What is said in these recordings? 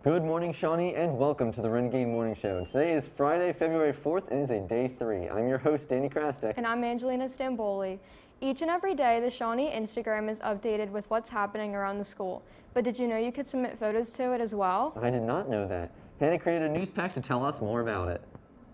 Good morning, Shawnee, and welcome to the Renegade Morning Show. Today is Friday, February 4th, and it is a day 3. I'm your host, Danny Krastek. And I'm Angelina Stamboul. Each and every day, the Shawnee Instagram is updated with what's happening around the school. But did you know you could submit photos to it as well? I did not know that. Hannah created a news pack to tell us more about it.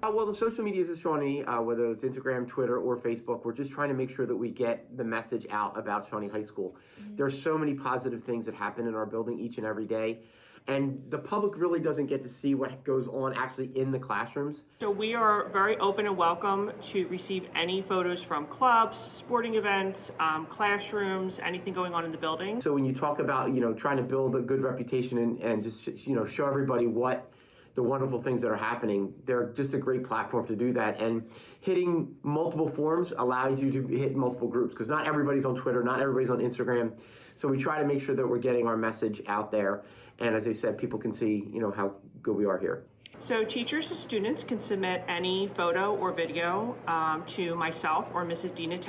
Well, the social medias of Shawnee, whether it's Instagram, Twitter, or Facebook, we're just trying to make sure that we get the message out about Shawnee High School. There are so many positive things that happen in our building each and every day, and the public really doesn't get to see what goes on actually in the classrooms. So we are very open and welcome to receive any photos from clubs, sporting events, classrooms, anything going on in the building. So when you talk about, trying to build a good reputation and just, show everybody what the wonderful things that are happening, they're just a great platform to do that. And hitting multiple forms allows you to hit multiple groups, because not everybody's on Twitter, not everybody's on Instagram. So we try to make sure that we're getting our message out there. And as I said, people can see, how good we are here. So teachers and students can submit any photo or video to myself or Mrs. Dietz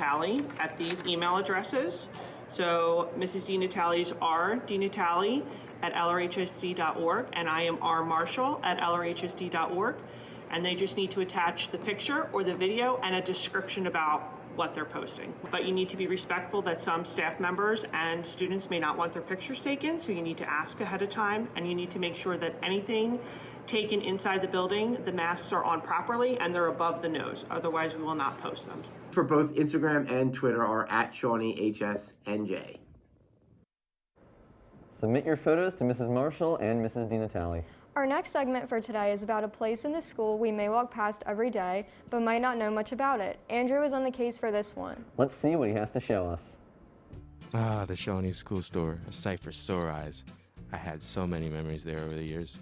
at these email addresses. So Mrs. Dietz are dnatali@lrhsd.org, and I am rmarshall@lrhsd.org. And they just need to attach the picture or the video and a description about what they're posting. But you need to be respectful that some staff members and students may not want their pictures taken, so you need to ask ahead of time, and you need to make sure that anything taken inside the building, the masks are on properly and they're above the nose. Otherwise, we will not post them. For both Instagram and Twitter are @ShawneeHSNJ. Submit your photos to Mrs. Marshall and Mrs. Dietz. Our next segment for today is about a place in the school we may walk past every day, but might not know much about it. Andrew is on the case for this one. Let's see what he has to show us. Ah, the Shawnee School Store, a sight for sore eyes. I had so many memories there over the years.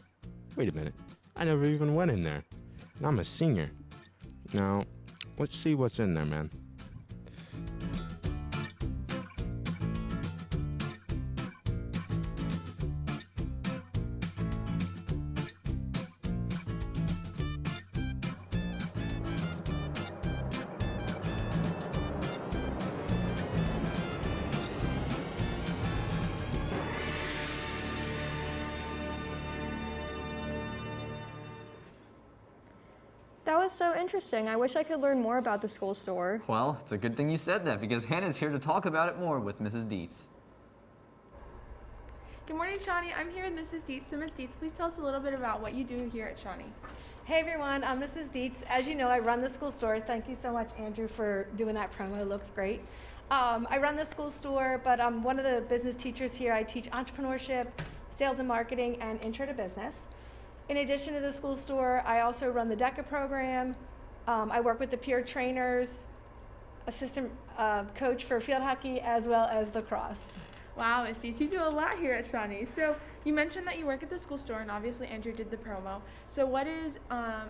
Wait a minute, I never even went in there. And I'm a senior. Now, let's see what's in there, man. That was so interesting. I wish I could learn more about the school store. Well, it's a good thing you said that, because Hannah's here to talk about it more with Mrs. Dietz. Good morning, Shawnee. I'm here with Mrs. Dietz. So, Ms. Dietz, please tell us a little bit about what you do here at Shawnee. Hey everyone, I'm Mrs. Dietz. As you know, I run the school store. Thank you so much, Andrew, for doing that promo. It looks great. I run the school store, but I'm one of the business teachers here. I teach entrepreneurship, sales and marketing, and intro to business. In addition to the school store, I also run the DECA program. I work with the peer trainers, assistant coach for field hockey, as well as lacrosse. Wow, Ms. Dietz, you do a lot here at Shawnee. So you mentioned that you work at the school store, and obviously Andrew did the promo. So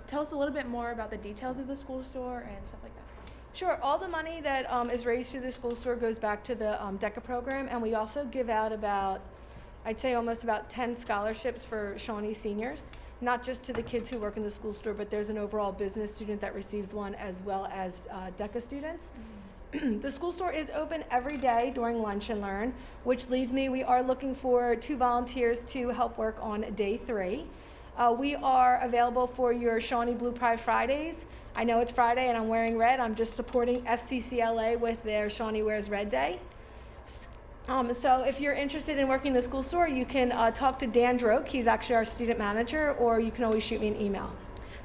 tell us a little bit more about the details of the school store and stuff like that. Sure, all the money that is raised through the school store goes back to the DECA program, and we also give out I'd say almost about 10 scholarships for Shawnee seniors. Not just to the kids who work in the school store, but there's an overall business student that receives one, as well as DECA students. The school store is open every day during lunch and learn, which leads me, we are looking for 2 volunteers to help work on day 3. We are available for your Shawnee Blue Pride Fridays. I know it's Friday and I'm wearing red. I'm just supporting FCCLA with their Shawnee Wears Red Day. So if you're interested in working the school store, you can talk to Dan Droke. He's actually our student manager, or you can always shoot me an email.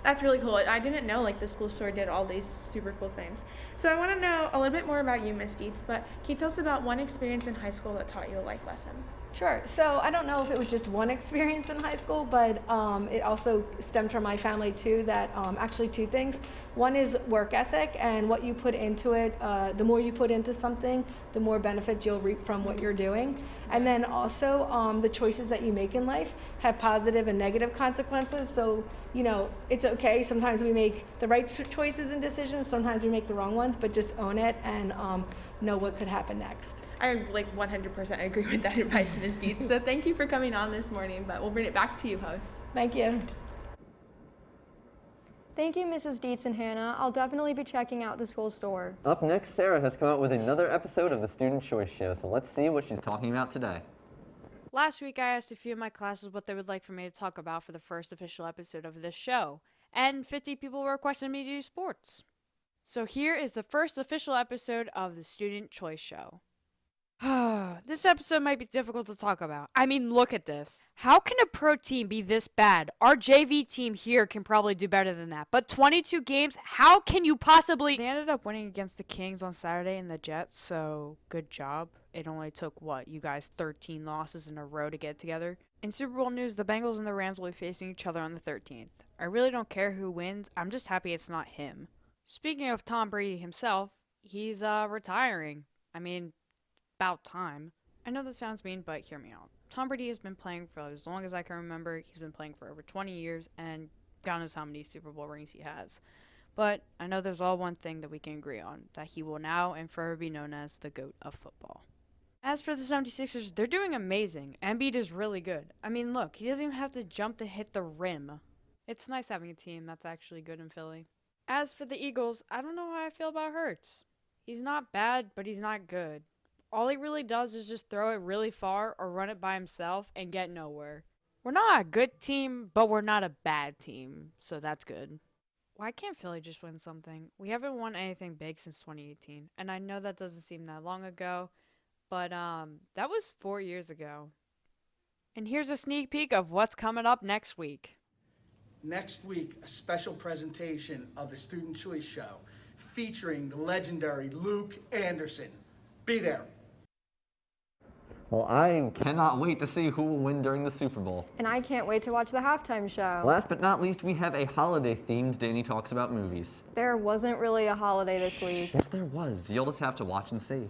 That's really cool. I didn't know the school store did all these super cool things. So I want to know a little bit more about you, Ms. Dietz, but can you tell us about one experience in high school that taught you a life lesson? Sure. So I don't know if it was just one experience in high school, but it also stemmed from my family too, that actually 2 things. One is work ethic, and what you put into it, the more you put into something, the more benefits you'll reap from what you're doing. And then also the choices that you make in life have positive and negative consequences. So, it's okay. Sometimes we make the right choices and decisions. Sometimes we make the wrong ones, but just own it and know what could happen next. I 100% agree with that advice, Ms. Dietz. So thank you for coming on this morning, but we'll bring it back to you, hosts. Thank you. Thank you, Mrs. Dietz and Hannah. I'll definitely be checking out the school store. Up next, Sarah has come out with another episode of the Student Choice Show, so let's see what she's talking about today. Last week, I asked a few of my classes what they would like for me to talk about for the first official episode of this show, and 50 people requested me to do sports. So here is the first official episode of the Student Choice Show. This episode might be difficult to talk about. I mean, look at this. How can a pro team be this bad? Our JV team here can probably do better than that. But 22 games, how can you possibly... They ended up winning against the Kings on Saturday and the Jets, so good job. It only took, you guys 13 losses in a row to get together. In Super Bowl news, the Bengals and the Rams will be facing each other on the 13th. I really don't care who wins. I'm just happy it's not him. Speaking of Tom Brady himself, he's retiring. I mean... about time. I know this sounds mean, but hear me out. Tom Brady has been playing for as long as I can remember. He's been playing for over 20 years, and God knows how many Super Bowl rings he has. But I know there's all one thing that we can agree on, that he will now and forever be known as the GOAT of football. As for the 76ers, they're doing amazing. Embiid is really good. I mean, look, he doesn't even have to jump to hit the rim. It's nice having a team that's actually good in Philly. As for the Eagles, I don't know how I feel about Hurts. He's not bad, but he's not good. All he really does is just throw it really far or run it by himself and get nowhere. We're not a good team, but we're not a bad team, so that's good. Why can't Philly just win something? We haven't won anything big since 2018, and I know that doesn't seem that long ago, but that was 4 years ago. And here's a sneak peek of what's coming up next week. Next week, a special presentation of the Student Choice Show featuring the legendary Luke Anderson. Be there. Well, I cannot wait to see who will win during the Super Bowl. And I can't wait to watch the halftime show. Last but not least, we have a holiday-themed Danny Talks About Movies. There wasn't really a holiday this week. Yes, there was. You'll just have to watch and see.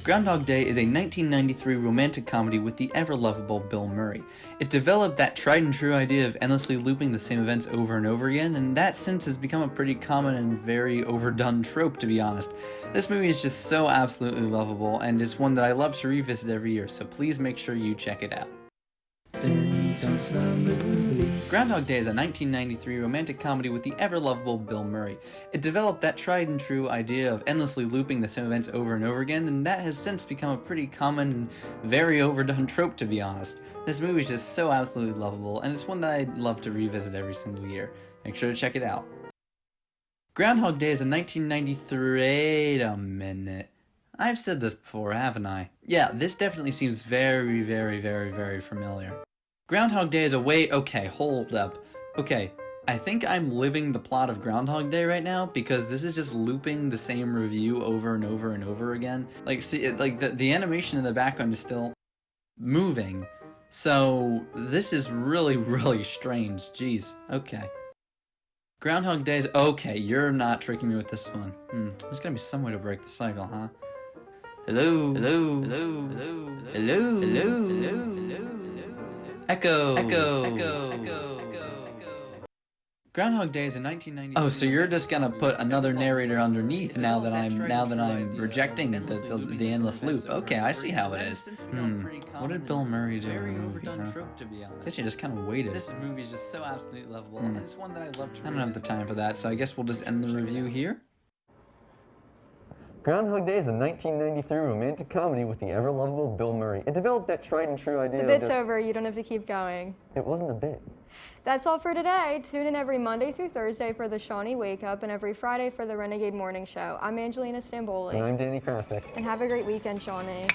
Groundhog Day is a 1993 romantic comedy with the ever-lovable Bill Murray. It developed that tried-and-true idea of endlessly looping the same events over and over again, and that since has become a pretty common and very overdone trope, to be honest. This movie is just so absolutely lovable, and it's one that I love to revisit every year, so please make sure you check it out. Groundhog Day is a 1993 romantic comedy with the ever-lovable Bill Murray. It developed that tried-and-true idea of endlessly looping the same events over and over again, and that has since become a pretty common and very overdone trope, to be honest. This movie is just so absolutely lovable, and it's one that I'd love to revisit every single year. Make sure to check it out. Groundhog Day is a 1993... Wait a minute. I've said this before, haven't I? Yeah, this definitely seems very, very, very, very familiar. Groundhog Day is a okay, hold up. Okay, I think I'm living the plot of Groundhog Day right now because this is just looping the same review over and over and over again. Like, see, the animation in the background is still moving. So, this is really, really strange. Jeez, okay. Groundhog Day is okay, you're not tricking me with this one. There's gonna be some way to break the cycle, huh? Hello? Hello? Hello? Hello? Hello? Hello? Hello? Echo. Echo. Echo. Echo. Groundhog Day is in 1990. Oh, so you're just gonna put another narrator underneath now that I'm rejecting the endless loop. Okay, I see how it is. What did Bill Murray do in the movie? I guess you just kind of waited. This movie is just so absolutely lovable, and it's one that I love to. I don't have the time for that, so I guess we'll just end the review here. Groundhog Day is a 1993 romantic comedy with the ever-lovable Bill Murray. It developed that tried-and-true idea The bit's over, you don't have to keep going. It wasn't a bit. That's all for today. Tune in every Monday through Thursday for the Shawnee Wake Up and every Friday for the Renegade Morning Show. I'm Angelina Stamboul. And I'm Danny Krastek. And have a great weekend, Shawnee.